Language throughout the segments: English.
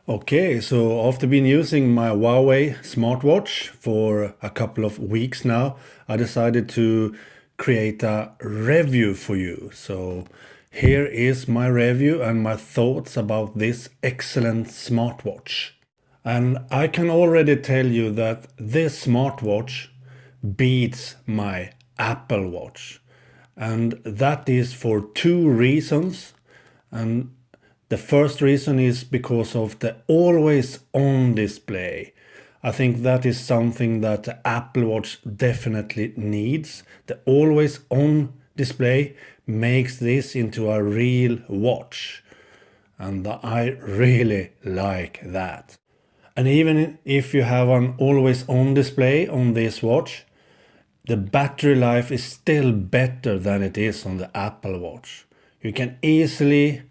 Okay, so after been using my Huawei smartwatch for a couple of weeks now, I decided to create a review for you. So here is my review and my thoughts about this excellent smartwatch. And I can already tell you that this smartwatch beats my Apple Watch. And that is for two reasons. And the first reason is because of the always on display. I think that is something that the Apple Watch definitely needs. The always on display makes this into a real watch. And I really like that. And even if you have an always on display on this watch, the battery life is still better than it is on the Apple Watch. You can easily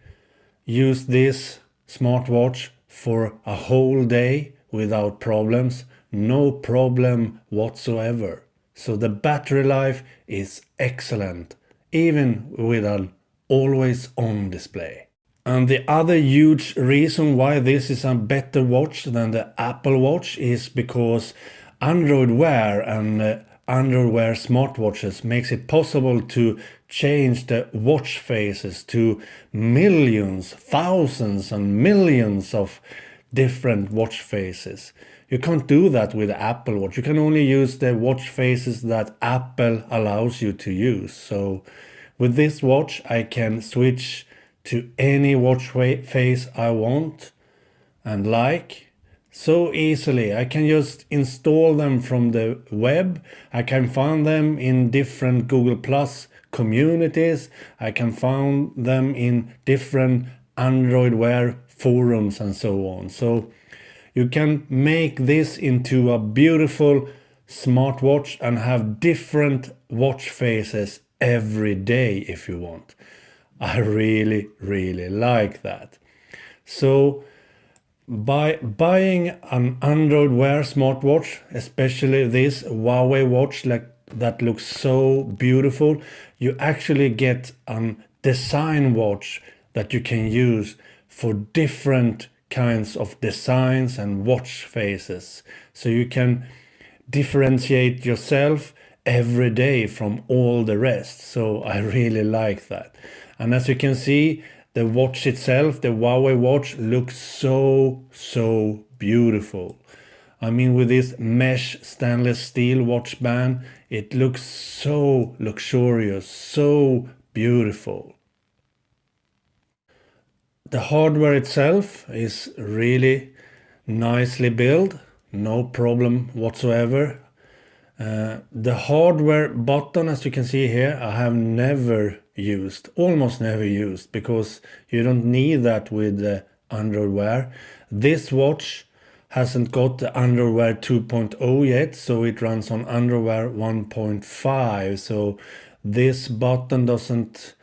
use this smartwatch for a whole day without problems. No problem whatsoever. So the battery life is excellent, even with an always on display. And the other huge reason why this is a better watch than the Apple Watch is because Android Wear and Android Wear smartwatches makes it possible to change the watch faces to millions, thousands and millions of different watch faces. You can't do that with the Apple Watch. You can only use the watch faces that Apple allows you to use. So with this watch I can switch to any watch face I want and like so easily. I can just install them from the web. I can find them in different Google Plus communities. I can find them in different Android Wear forums and so on. So you can make this into a beautiful smartwatch and have different watch faces every day if you want. I really like that. So by buying an Android Wear smartwatch, especially this Huawei watch that looks so beautiful, you actually get a design watch that you can use for different kinds of designs and watch faces. So you can differentiate yourself every day from all the rest. So I really like that. And as you can see, the watch itself, the Huawei watch, looks so beautiful. I mean, with this mesh stainless steel watch band, it looks so luxurious, so beautiful. The hardware itself is really nicely built, no problem whatsoever. The hardware button, as you can see here, I have almost never used, because you don't need that with the Android Wear. This watch hasn't got the Android Wear 2.0 yet, so it runs on Android Wear 1.5. So this button doesn't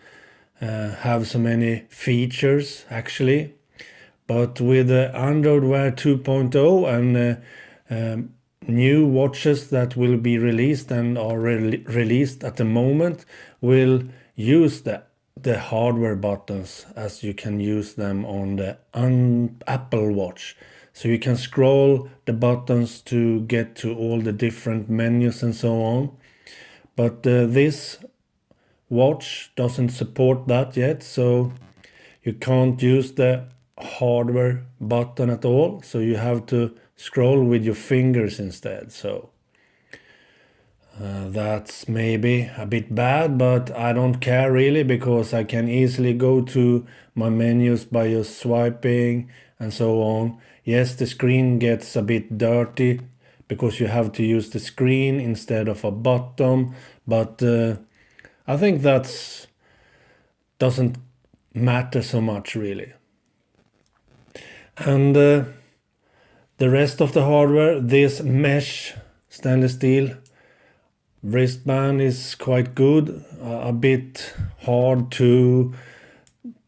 have so many features actually. But with the Android Wear 2.0 and new watches that will be released and are released at the moment will use the hardware buttons as you can use them on the Apple Watch. So you can scroll the buttons to get to all the different menus and so on. But this watch doesn't support that yet, so you can't use the hardware button at all. So you have to scroll with your fingers instead. So that's maybe a bit bad, but I don't care really, because I can easily go to my menus by just swiping and so on. Yes, the screen gets a bit dirty because you have to use the screen instead of a button, but I think that doesn't matter so much really. And the rest of the hardware, this mesh stainless steel wristband is quite good, a bit hard to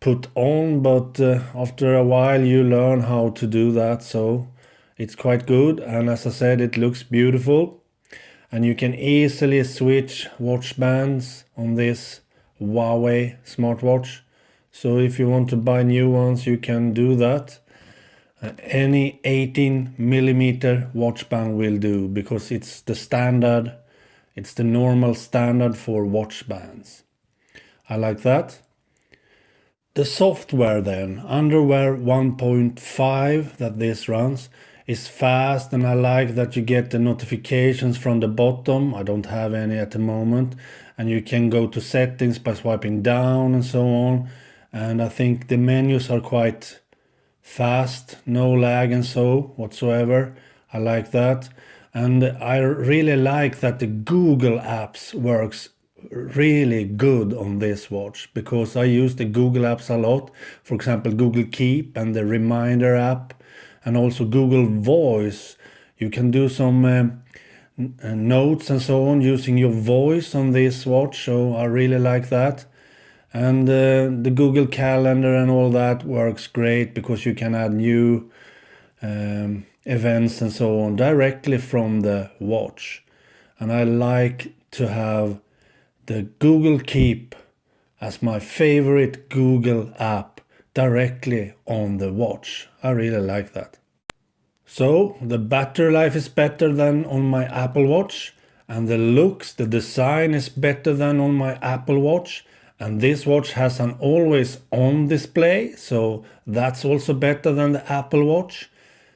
put on, but after a while you learn how to do that, so it's quite good. And as I said, it looks beautiful, and you can easily switch watch bands on this Huawei smartwatch. So if you want to buy new ones, you can do that. Any 18mm watch band will do, because it's the standard, it's the normal standard for watch bands. I like that. The software then, Underwear 1.5 that this runs, is fast, and I like that you get the notifications from the bottom. I don't have any at the moment, and you can go to settings by swiping down and so on. And I think the menus are quite fast, no lag and so whatsoever. I like that. And I really like that the Google apps works really good on this watch, because I use the Google apps a lot. For example, Google Keep and the Reminder app, and also Google Voice. You can do some notes and so on using your voice on this watch, so I really like that. And the Google Calendar and all that works great, because you can add new events and so on directly from the watch. And I like to have the Google Keep as my favorite Google app directly on the watch. I really like that. So the battery life is better than on my Apple Watch, and the looks, the design is better than on my Apple Watch. And this watch has an always on display, so that's also better than the Apple Watch.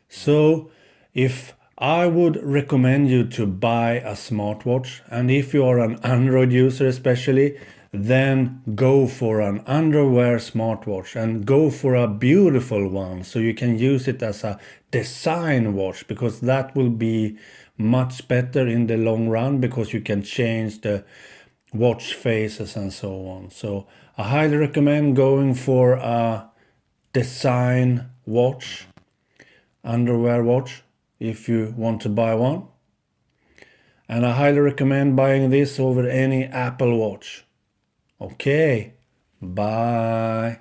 So if I would recommend you to buy a smartwatch, and if you are an Android user especially, then go for an underwear smartwatch, and go for a beautiful one, so you can use it as a design watch, because that will be much better in the long run, because you can change the watch faces and so on. So I highly recommend going for a design watch, underwear watch, if you want to buy one. And I highly recommend buying this over any Apple Watch. Okay, bye.